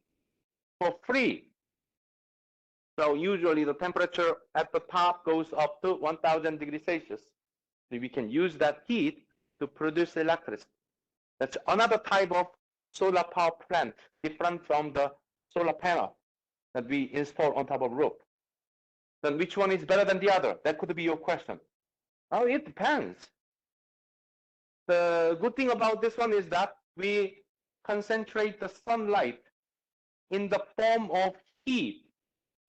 for free. So usually the temperature at the top goes up to 1000 degrees Celsius. So we can use that heat to produce electricity. That's another type of solar power plant, different from the solar panel that we install on top of roof. Then which one is better than the other? That could be your question. Oh, it depends. The good thing about this one is that we concentrate the sunlight in the form of heat.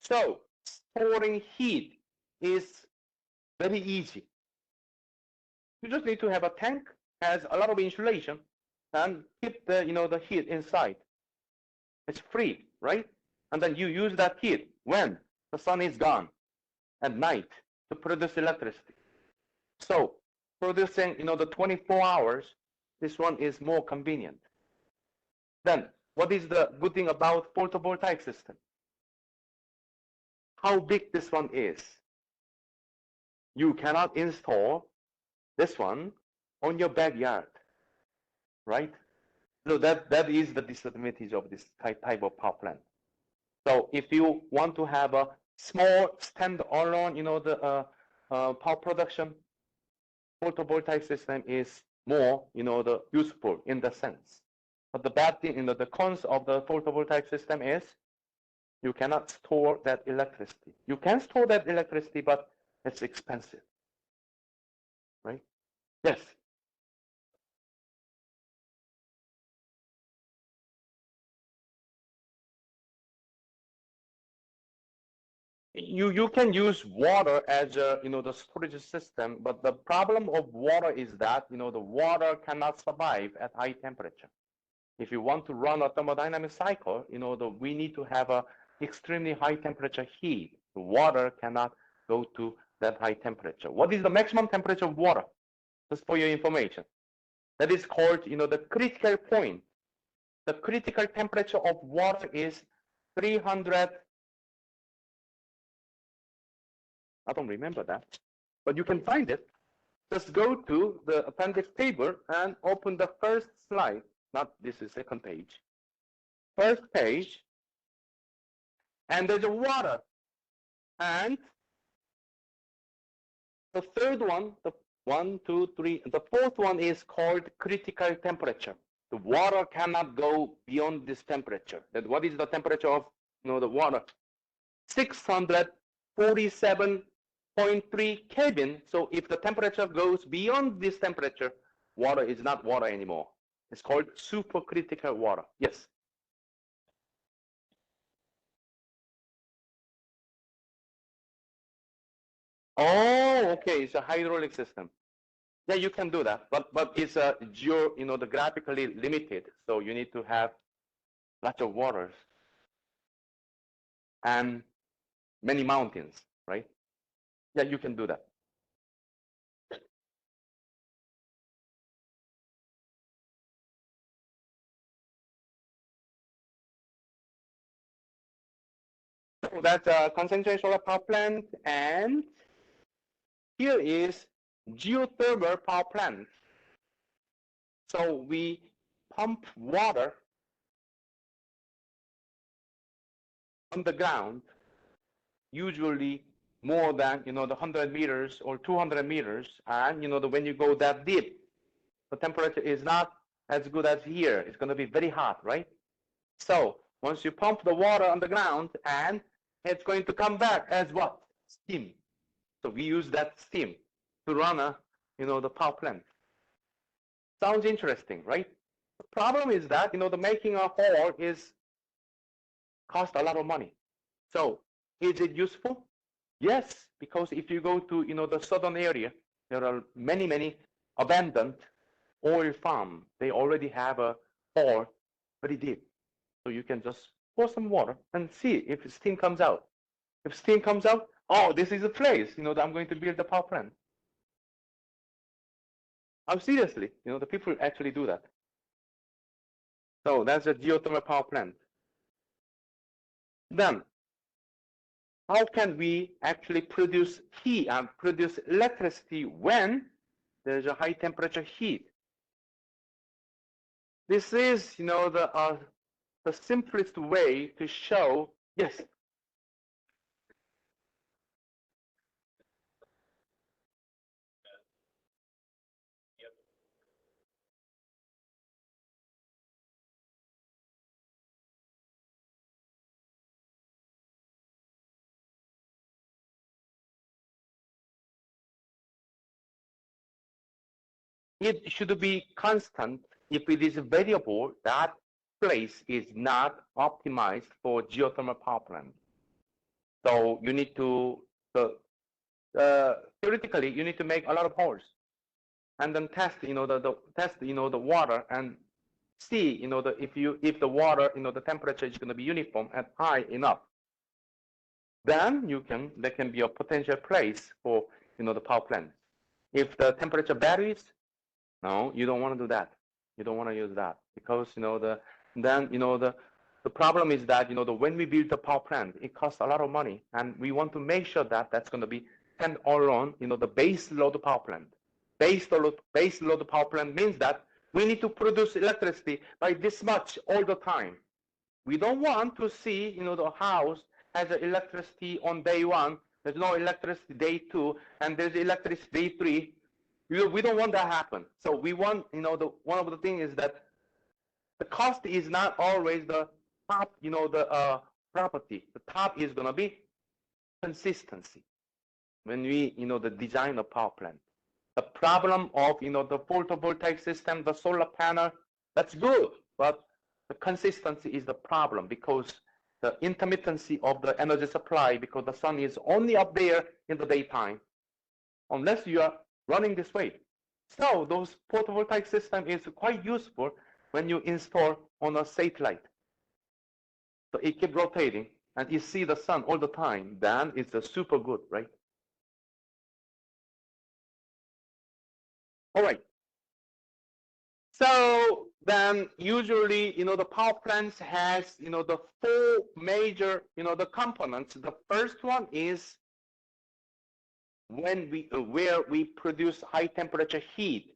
So storing heat is very easy. You just need to have a tank, has a lot of insulation, and keep the, the heat inside. It's free, right? And then you use that heat when the sun is gone at night to produce electricity. So producing, the 24 hours, this one is more convenient. Then what is the good thing about photovoltaic system? How big this one is. You cannot install this one on your backyard, right? So that is the disadvantage of this type of power plant. So if you want to have a small stand-alone, the power production, photovoltaic system is more, the useful in the sense. But the bad thing, the cons of the photovoltaic system is you cannot store that electricity. You can store that electricity, but it's expensive, right? Yes. You can use water as a, the storage system, but the problem of water is that, the water cannot survive at high temperature. If you want to run a thermodynamic cycle, we need to have a extremely high temperature heat. The water cannot go to that high temperature. What is the maximum temperature of water? Just for your information. That is called, the critical point. The critical temperature of water is 300. I don't remember that, but you can find it. Just go to the appendix table and open the first slide. Not this is second page. First page, and there's a water. And the third one, the 1, 2, 3, the fourth one is called critical temperature. The water cannot go beyond this temperature. That what is the temperature of the water? 647.3 Kelvin. So if the temperature goes beyond this temperature, water is not water anymore. It's called supercritical water. Yes. Oh, okay. It's a hydraulic system. Yeah, you can do that, but it's a the graphically limited. So you need to have lots of waters and many mountains, right? Yeah, you can do that. So that's a concentrated solar power plant, and here is geothermal power plant. So we pump water on the ground, usually more than the 100 meters or 200 meters, and when you go that deep, the temperature is not as good as here. It's going to be very hot, right? So once you pump the water on the ground, and it's going to come back as what? Steam. So we use that steam to run the power plant. Sounds interesting, right? The problem is that the making a hole is cost a lot of money. So is it useful? Yes, because if you go to the southern area, there are many abandoned oil farm. They already have a hole very deep, so you can just pour some water and see if steam comes out. If steam comes out, oh, this is a place that I'm going to build the power plant. I'm seriously, the people actually do that. So that's a geothermal power plant. Then, how can we actually produce heat and produce electricity when there's a high temperature heat? This is, the simplest way to show. Yes. It should be constant. If it is variable, that place is not optimized for geothermal power plant. So you need to, theoretically, you need to make a lot of holes, and then test, the water and see, if the water, the temperature is going to be uniform and high enough. Then there can be a potential place for, the power plant. If the temperature varies, no, you don't want to do that. You don't want to use that because, the problem is that, when we build the power plant, it costs a lot of money, and we want to make sure that that's going to be stand alone, the base load power plant. Base load power plant means that we need to produce electricity by this much all the time. We don't want to see, the house has electricity on day 1, there's no electricity day 2, and there's electricity day 3. We don't want that to happen. So we want, one of the things is that the cost is not always the top, the property. The top is going to be consistency when we, the design of power plant. The problem of, the photovoltaic system, the solar panel, that's good, but the consistency is the problem because the intermittency of the energy supply because the sun is only up there in the daytime, unless you are running this way. So those photovoltaic system is quite useful when you install on a satellite. So it keeps rotating and you see the sun all the time, then it's super good, right? All right. So then usually, the power plants has, the four major, the components. The first one is when where we produce high temperature heat.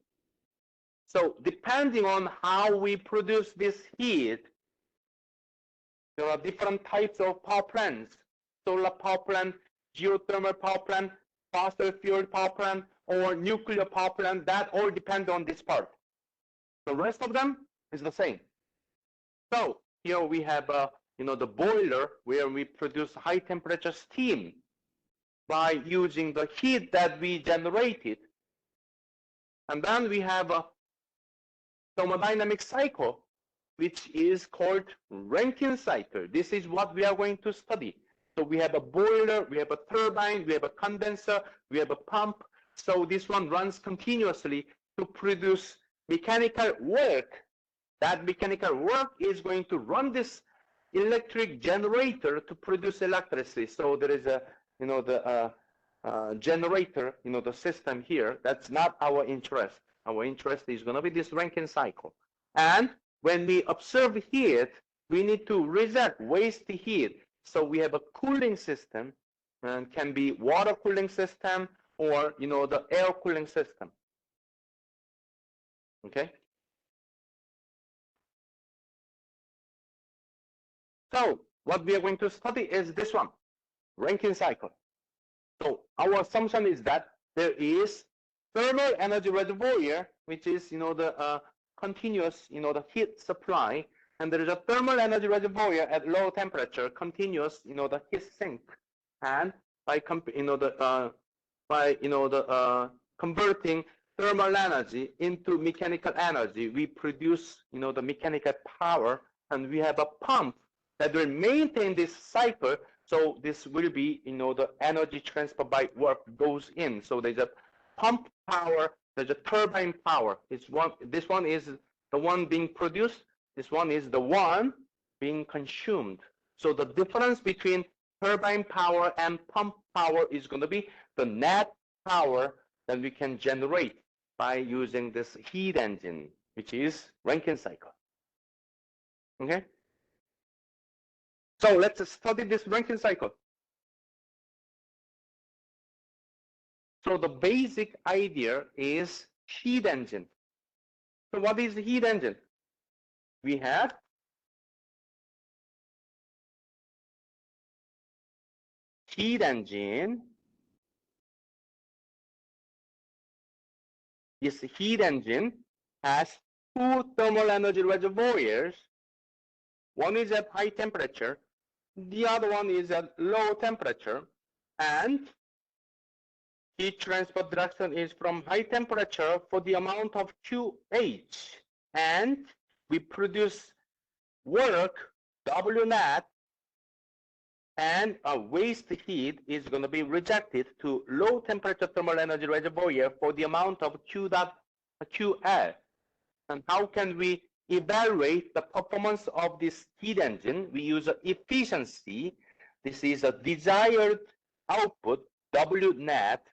So depending on how we produce this heat, there are different types of power plants: solar power plant, geothermal power plant, fossil fuel power plant, or nuclear power plant. That all depend on this part. The rest of them is the same. So here we have, the boiler where we produce high temperature steam by using the heat that we generated. And then we have a thermodynamic cycle, which is called Rankine cycle. This is what we are going to study. So we have a boiler, we have a turbine, we have a condenser, we have a pump. So this one runs continuously to produce mechanical work. That mechanical work is going to run this electric generator to produce electricity. So there is a, the generator, the system here. That's not our interest. Our interest is going to be this Rankine cycle. And when we observe heat, we need to reset waste heat. So we have a cooling system, and can be water cooling system or, the air cooling system. Okay. So what we are going to study is this one, Rankine cycle. So our assumption is that there is thermal energy reservoir, which is, the continuous, the heat supply, and there is a thermal energy reservoir at low temperature, continuous, the heat sink, and by converting thermal energy into mechanical energy, we produce, the mechanical power, and we have a pump that will maintain this cycle. So this will be, the energy transfer by work goes in. So there's a pump power, there's a turbine power. This one is the one being produced. This one is the one being consumed. So the difference between turbine power and pump power is going to be the net power that we can generate by using this heat engine, which is Rankine cycle. Okay. So let's study this Rankine cycle. So the basic idea is heat engine. So what is the heat engine? We have heat engine. This heat engine has two thermal energy reservoirs. One is at high temperature, the other one is at low temperature, and heat transfer direction is from high temperature for the amount of QH, and we produce work W net, and a waste heat is going to be rejected to low temperature thermal energy reservoir for the amount of QL. And how can we evaluate the performance of this heat engine? We use efficiency. This is a desired output W net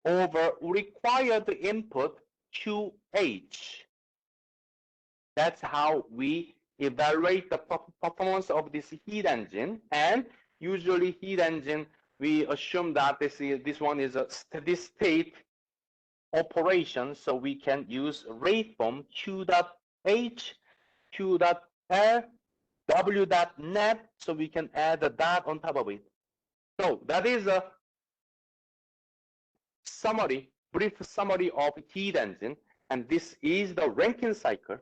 over required input QH. That's how we evaluate the performance of this heat engine. And usually heat engine, we assume that this one is a steady state operation. So we can use rate form Q.H, Q.L, W.net. So we can add a dot on top of it. So that is a summary, brief summary of heat engine. And this is the Rankine cycle.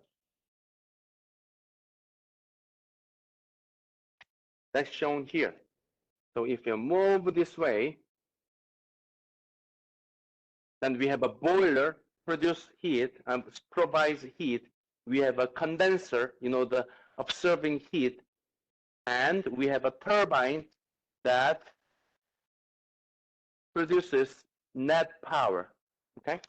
That's shown here. So if you move this way, then we have a boiler, produce heat, and provides heat. We have a condenser, the observing heat. and we have a turbine that produces net power. Okay,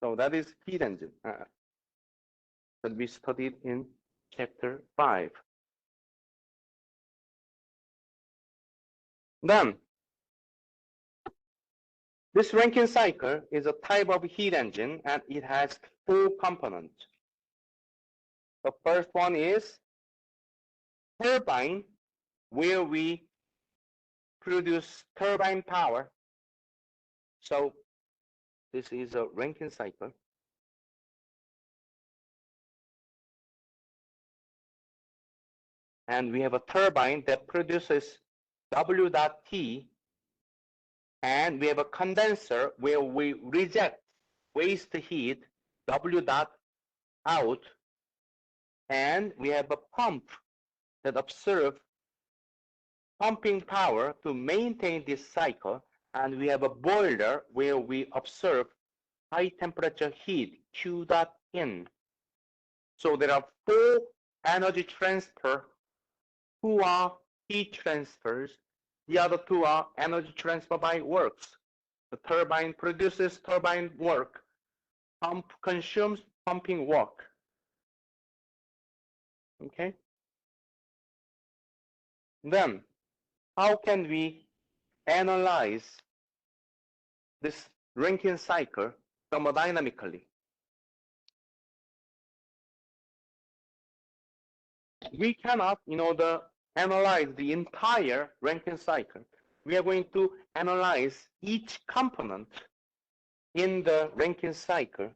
so that is heat engine that we studied in chapter 5. Then this Rankine cycle is a type of heat engine, and it has 4 components. The first one is turbine, where we produce turbine power. So this is a Rankine cycle. And we have a turbine that produces W dot T, and we have a condenser where we reject waste heat W dot out, and we have a pump that absorbs pumping power to maintain this cycle, and we have a boiler where we observe high temperature heat Q dot in. So there are 4 energy transfer, 2 are heat transfers, the other 2 are energy transfer by works. The turbine produces turbine work, pump consumes pumping work. Okay. Then how can we analyze this Rankine cycle thermodynamically? We cannot, analyze the entire Rankine cycle. We are going to analyze each component in the Rankine cycle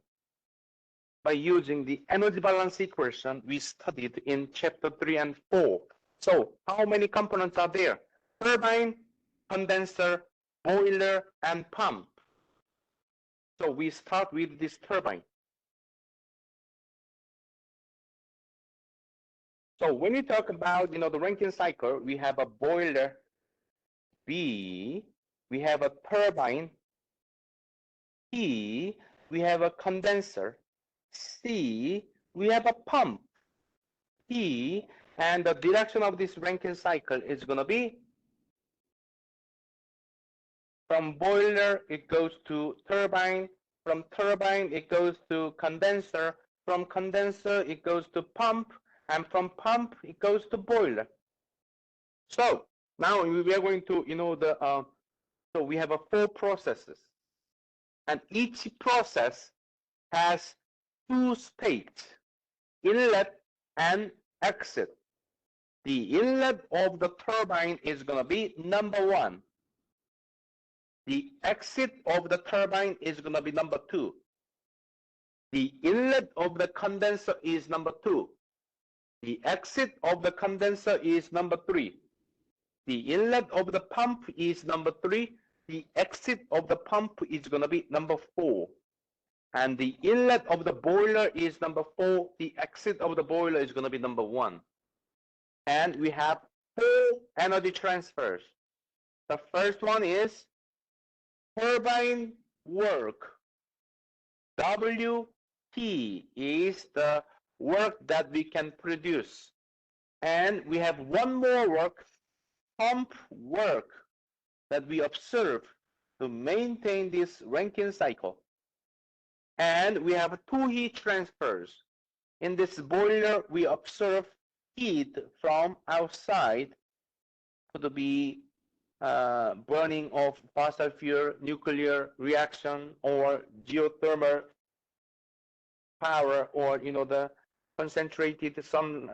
by using the energy balance equation we studied in chapter 3 and 4. So how many components are there? Turbine, condenser, boiler, and pump. So we start with this turbine. So when we talk about, the Rankine cycle, we have a boiler B, we have a turbine P, we have a condenser C, we have a pump P, and the direction of this Rankine cycle is going to be from boiler, it goes to turbine, from turbine, it goes to condenser, from condenser, it goes to pump, and from pump, it goes to boiler. So now we are going to, so we have 4 processes, and each process has 2 states, inlet and exit. The inlet of the turbine is going to be number 1. The exit of the turbine is going to be number 2. The inlet of the condenser is number 2. The exit of the condenser is number 3. The inlet of the pump is number 3. The exit of the pump is going to be number 4. And the inlet of the boiler is number 4. The exit of the boiler is going to be number 1. And we have 4 energy transfers. The first one is turbine work. WT is the work that we can produce. And we have one more work, pump work, that we observe to maintain this Rankine cycle. And we have 2 heat transfers. In this boiler, we observe heat from outside to be burning of fossil fuel, nuclear reaction, or geothermal power, or the concentrated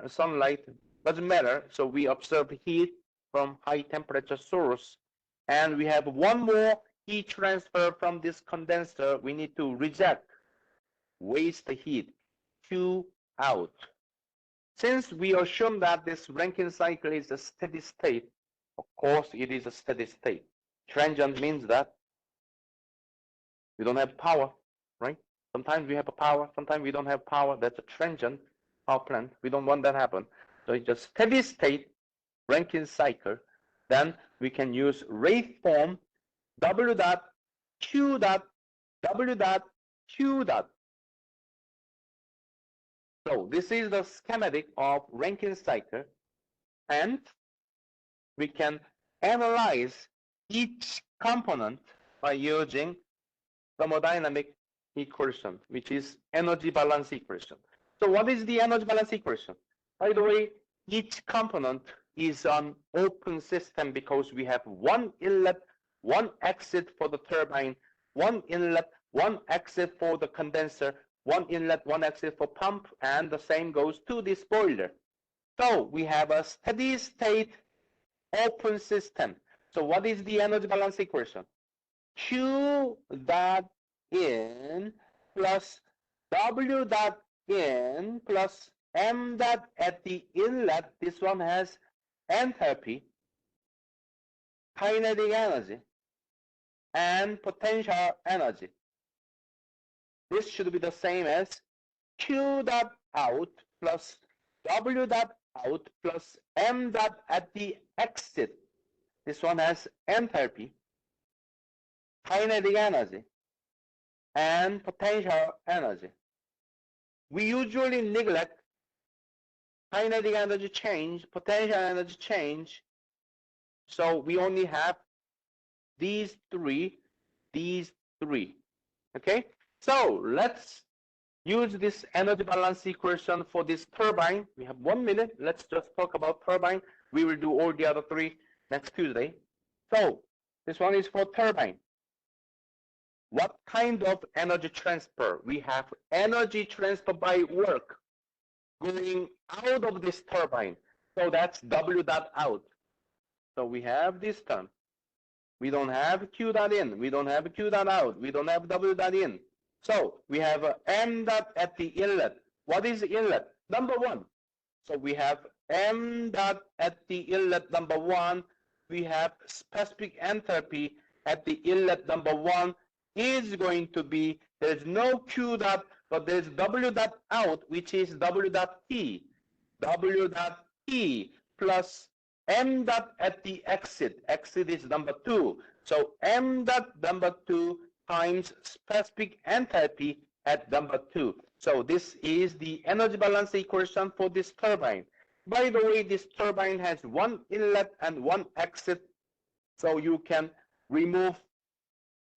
sunlight, doesn't matter. So we observe heat from high temperature source, and we have one more heat transfer from this condenser. We need to reject waste heat, Q out. Since we assume that this Rankine cycle is a steady state, of course it is a steady state. Transient means that we don't have power, right? Sometimes we have a power, sometimes we don't have power. That's a transient power plant. We don't want that to happen. So it's a steady state Rankine cycle. Then we can use rate form W dot Q dot W dot Q dot. So this is the schematic of Rankine cycle. And we can analyze each component by using thermodynamic equation, which is energy balance equation. So what is the energy balance equation? By the way, each component is an open system because we have one inlet, one exit for the turbine, one inlet, one exit for the condenser, one inlet, one exit for pump, and the same goes to this boiler. So we have a steady state open system. So what is the energy balance equation? Q dot in plus W dot in plus M dot at the inlet. This one has enthalpy, kinetic energy, and potential energy. This should be the same as Q dot out plus W dot out plus M dot at the exit. This one has enthalpy, kinetic energy, and potential energy. We usually neglect kinetic energy change, potential energy change. So we only have these three. Okay? So let's use this energy balance equation for this turbine. We have 1 minute. Let's just talk about turbine. We will do all the other three next Tuesday. So this one is for turbine. What kind of energy transfer? We have energy transfer by work going out of this turbine. So that's W dot out. So we have this term. We don't have Q dot in. We don't have Q dot out. We don't have W dot in. So we have M dot at the inlet. What is the inlet? Number one. So we have M dot at the inlet number one. We have specific enthalpy at the inlet number one is going to be, there's no Q dot, but there's W dot out, which is W dot T. W dot T plus M dot at the exit. Exit is number two. So M dot number two times specific enthalpy at number two. So this is the energy balance equation for this turbine. By the way, this turbine has one inlet and one exit. So you can remove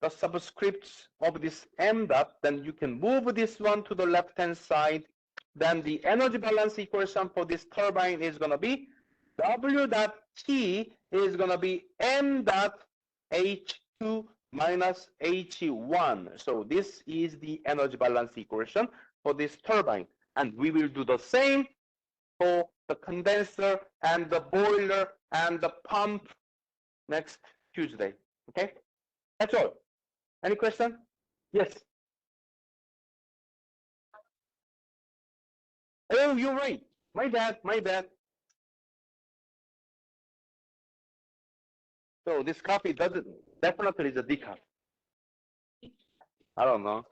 the subscripts of this M dot, then you can move this one to the left-hand side. Then the energy balance equation for this turbine is going to be W dot T is going to be M dot H2 minus H1. So this is the energy balance equation for this turbine. And we will do the same for the condenser and the boiler and the pump next Tuesday. Okay? That's all. Any question? Yes. Oh, you're right. My bad, my bad. So this coffee doesn't, definitely is a decaf. I don't know.